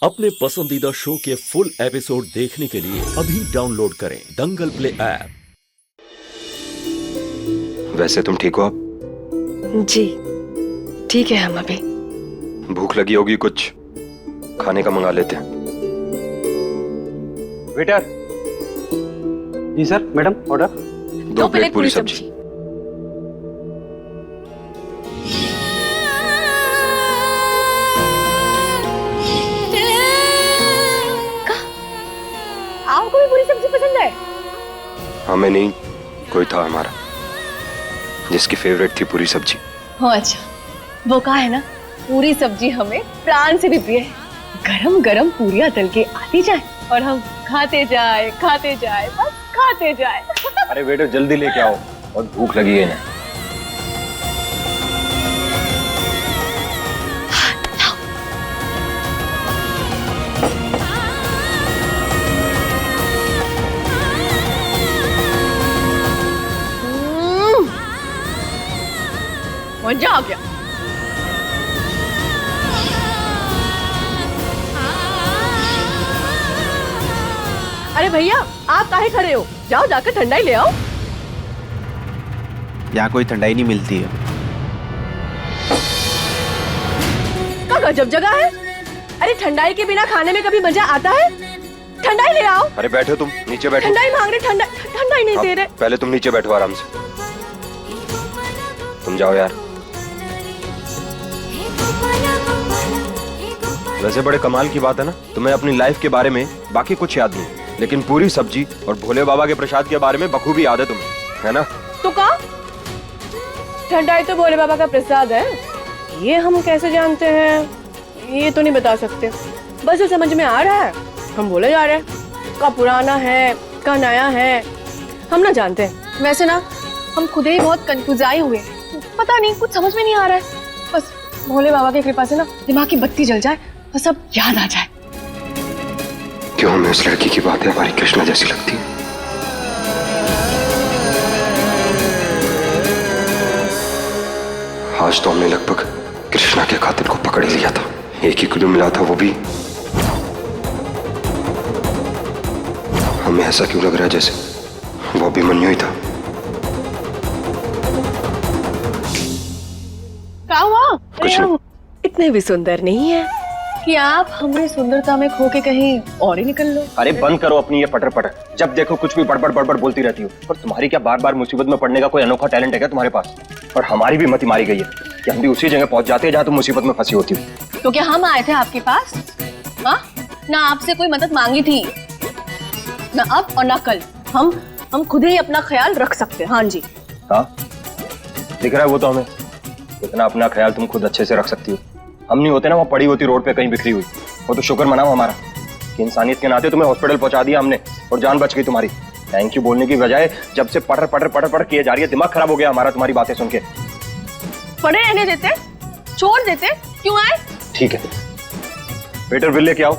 अपने पसंदीदा शो के फुल एपिसोड देखने के लिए अभी डाउनलोड करें दंगल प्ले ऐप। वैसे तुम ठीक हो अब? जी ठीक है। हम अभी भूख लगी होगी, कुछ खाने का मंगा लेते हैं। वेटर। जी सर। Madam order. 2 प्लेट पूरी सब्जी। आपको भी पूरी सब्जी पसंद है? हमें नहीं, कोई था हमारा जिसकी फेवरेट थी पूरी सब्जी। हाँ अच्छा, वो कहा है ना, पूरी सब्जी हमें प्राण से भी प्रिय है। गरम गरम पूरियां तल के आती जाए और हम खाते जाए बस खाते जाए। अरे वेटर जल्दी लेके आओ, बहुत भूख लगी है ना। मजा आ गया। अरे भैया, आप काहे खड़े हो? जाओ जाकर ठंडाई ले आओ। यहाँ कोई ठंडाई नहीं मिलती है। क्या गजब जगह है। अरे ठंडाई के बिना खाने में कभी मजा आता है? ठंडाई ले आओ। अरे बैठो, तुम नीचे बैठो। ठंडाई मांग रहे, ठंडाई नहीं दे रहे। पहले तुम नीचे बैठो आराम से। तुम जाओ यार। वैसे बड़े कमाल की बात है ना, तुम्हें अपनी लाइफ के बारे में बाकी कुछ याद नहीं, लेकिन पूरी सब्जी और भोले बाबा के प्रसाद के बारे में बखूबी याद है तुम्हें, है ना? तो कहा ठंडाई तो भोले बाबा का प्रसाद है, ये हम कैसे जानते हैं ये तो नहीं बता सकते। बस ये समझ में आ रहा है, हम बोले जा रहे हैं। का पुराना है का नया है हम ना जानते हैं। वैसे ना हम खुद ही बहुत कंफ्यूजाई हुए, पता नहीं कुछ समझ में नहीं आ रहा है। बस भोले बाबा की कृपा से ना दिमाग की बत्ती जल जाए और सब याद आ जाए। क्यों हमें उस लड़की की बातें हमारी कृष्णा जैसी लगती है? आज तो हमने लगभग कृष्णा के कातिल को पकड़ ही लिया था। एक ही क्लू मिला था, वो भी हमें ऐसा क्यों लग रहा है जैसे वो अभिमन्यु ही था। क्या हुआ? कुछ नहीं। इतने भी सुंदर नहीं है कि आप हमारी सुंदरता में खो के कहीं और ही निकल लो। अरे बंद करो अपनी ये पटर पटर, जब देखो कुछ भी बड़बड़ बड़बड़ बोलती रहती हो। और तुम्हारी क्या बार बार मुसीबत में पड़ने का कोई अनोखा टैलेंट है क्या तुम्हारे पास? और हमारी भी मति मारी गई है कि हम भी उसी जगह पहुंच जाते हैं जहाँ तुम मुसीबत में फंसी होती हो। तो क्या हम आए थे आपके पास? हाँ ना, आपसे कोई मदद मांगी थी ना अब और ना कल। हम खुद ही अपना ख्याल रख सकते हैं। हाँ जी। हाँ दिख रहा है वो तो हमें, इतना अपना ख्याल तुम खुद अच्छे से रख सकती हो। हम नहीं होते ना, वो पड़ी होती रोड पे कहीं बिखरी हुई। वो तो शुक्र मनाओ हमारा कि इंसानियत के नाते तुम्हें हॉस्पिटल पहुंचा दिया हमने और जान बच गई तुम्हारी। थैंक यू बोलने की बजाय जब से पटर पटर पटर पटर किए जा रही है, दिमाग खराब हो गया हमारा तुम्हारी बातें सुन के। पड़े रहने देते, छोड़ देते, क्यों आए? ठीक है, वेटर बिल लेके आओ।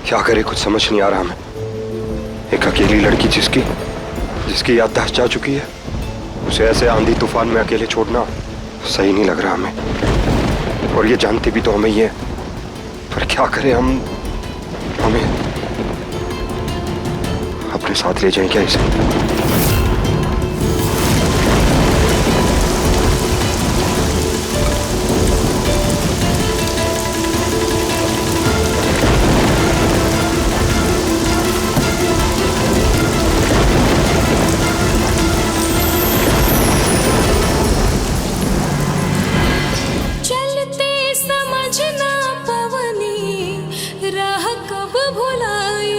क्या करे, कुछ समझ नहीं आ रहा हमें। एक अकेली लड़की जिसकी याददाश्त जा चुकी है, उसे ऐसे आंधी तूफान में अकेले छोड़ना सही नहीं लग रहा हमें। और ये जानती भी तो हमें ही है, पर क्या करें हमें अपने साथ ले जाएं क्या इसे? राह कब भुलाइल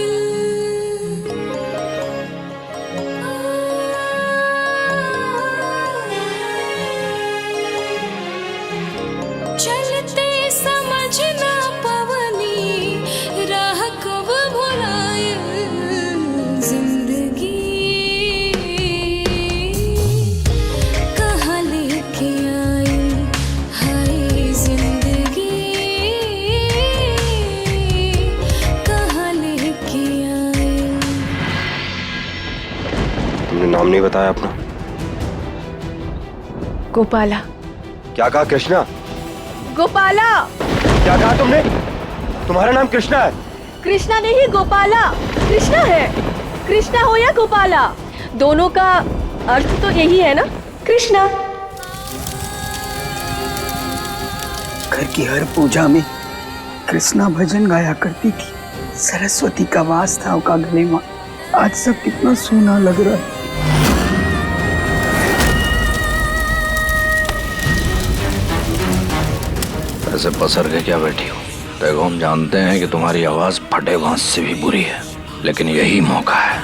नहीं बताया अपना। गोपाला। क्या कहा कृष्णा? गोपाला। क्या कहा तुमने? तुम्हारा नाम कृष्णा है? कृष्णा नहीं, गोपाला। कृष्णा है। कृष्णा हो या गोपाला, दोनों का अर्थ तो यही है ना, कृष्णा। घर की हर पूजा में कृष्णा भजन गाया करती थी। सरस्वती का वास था उनका गले में। आज सब कितना सूना लग रहा है। ऐसे पसर के क्या बैठी हो? देखो, हम जानते हैं कि तुम्हारी आवाज फटे बांस से भी बुरी है, लेकिन यही मौका है।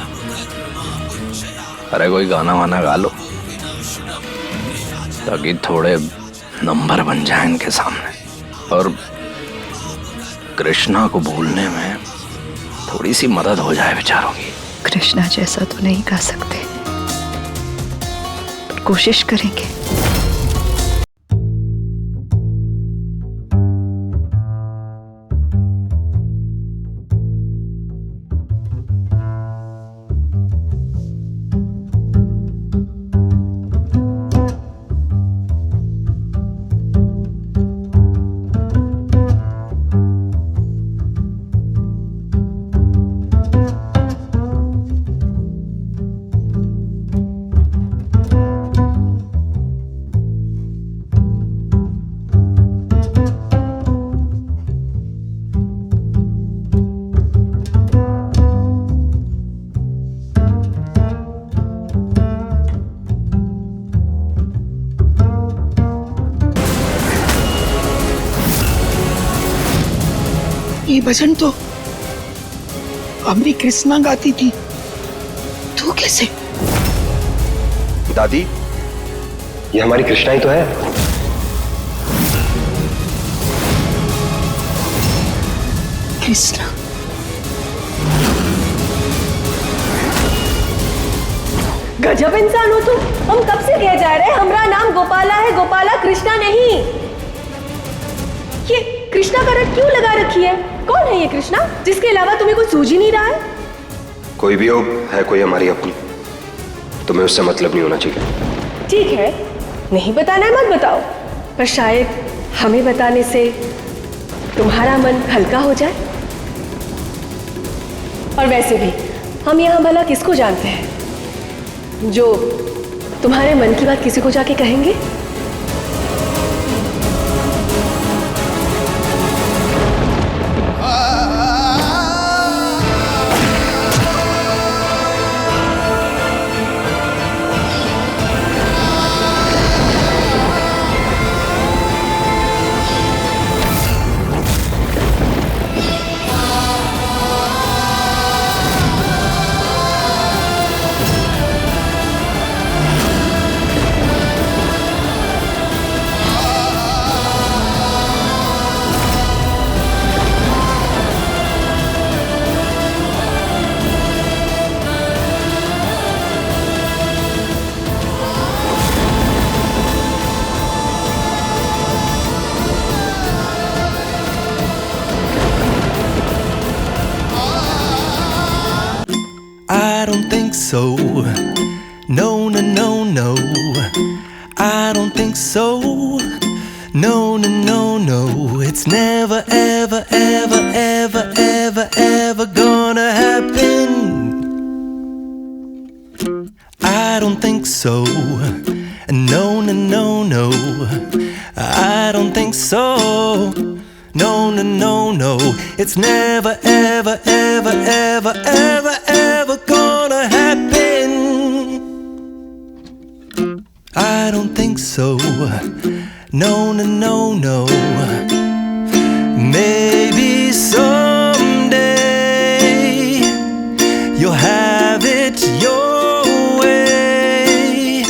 अरे कोई गाना वाना गा लो ताकि थोड़े नंबर बन जाए इनके सामने, और कृष्णा को भूलने में थोड़ी सी मदद हो जाए बेचारों की। कृष्णा जैसा तो नहीं गा सकते, पर कोशिश करेंगे। ये भजन तो हमारी कृष्णा गाती थी। तू कैसे? दादी, ये हमारी कृष्णा ही तो है। कृष्णा? गजब इंसान हो तुम। हम कब से कह जा रहे हैं हमारा नाम गोपाला है, गोपाला, कृष्णा नहीं। ये कृष्णा का रट क्यों लगा रखी है? कौन है ये कृष्णा जिसके अलावा तुम्हें कुछ सूझ ही नहीं रहा है? कोई भी हो, है कोई हमारी अपनी, तुम्हें उससे मतलब नहीं होना चाहिए। ठीक है, नहीं बताना है मत बताओ, पर शायद हमें बताने से तुम्हारा मन हल्का हो जाए। और वैसे भी हम यहाँ भला किसको जानते हैं जो तुम्हारे मन की बात किसी को जाके कहेंगे? I don't think so. No, no, no, no. I don't think so. No, no, no, no. It's never, ever, ever, ever, ever, ever gonna happen. I don't think so. No, no, no, no. I don't think so. No, no, no, no. It's never, ever, ever, ever, ever, ever gonna happen. I don't think so. No, no, no, no. Maybe someday you'll have it your way.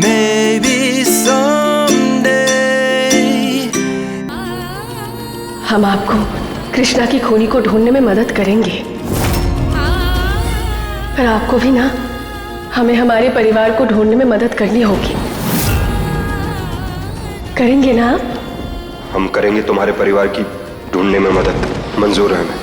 Maybe someday. हम आपको कृष्णा की खूनी को ढूंढने में मदद करेंगे, पर आपको भी ना हमें हमारे परिवार को ढूंढने में मदद करनी होगी। करेंगे ना आप? हम करेंगे तुम्हारे परिवार की ढूंढने में मदद, मंजूर है हमें।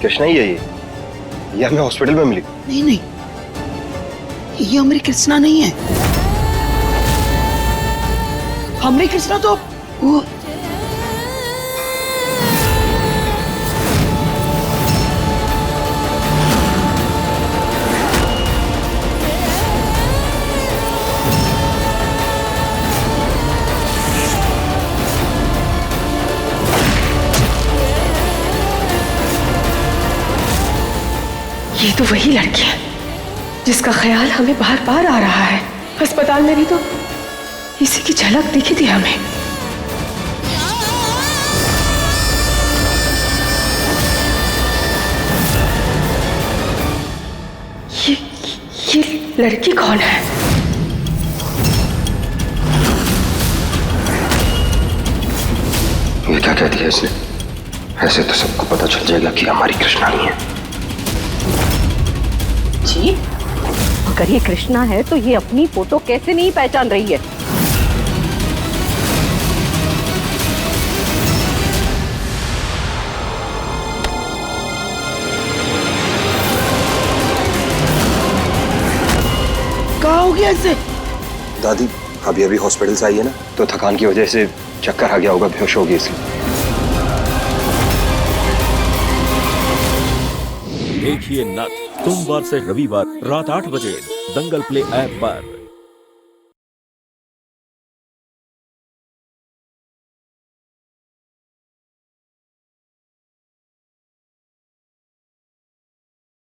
कृष्णा ही है ये हमें हॉस्पिटल में मिली। नहीं नहीं, ये हमारी कृष्णा नहीं है। हमारी कृष्णा तो वो ये तो वही लड़की है जिसका ख्याल हमें बार बार आ रहा है। अस्पताल में भी तो इसी की झलक दिखी थी हमें। ये लड़की कौन है? ये क्या कहती है इसने? ऐसे तो सबको पता चल जाएगा कि हमारी कृष्णा नहीं है। जी, अगर ये कृष्णा है तो ये अपनी फोटो कैसे नहीं पहचान रही है? क्या हो गया इसे? दादी अभी अभी हॉस्पिटल से आई है ना, तो थकान की वजह से चक्कर आ गया होगा, बेहोश हो गई इसलिए। देखिए नथ सोमवार से रविवार रात 8 बजे दंगल प्ले ऐप पर।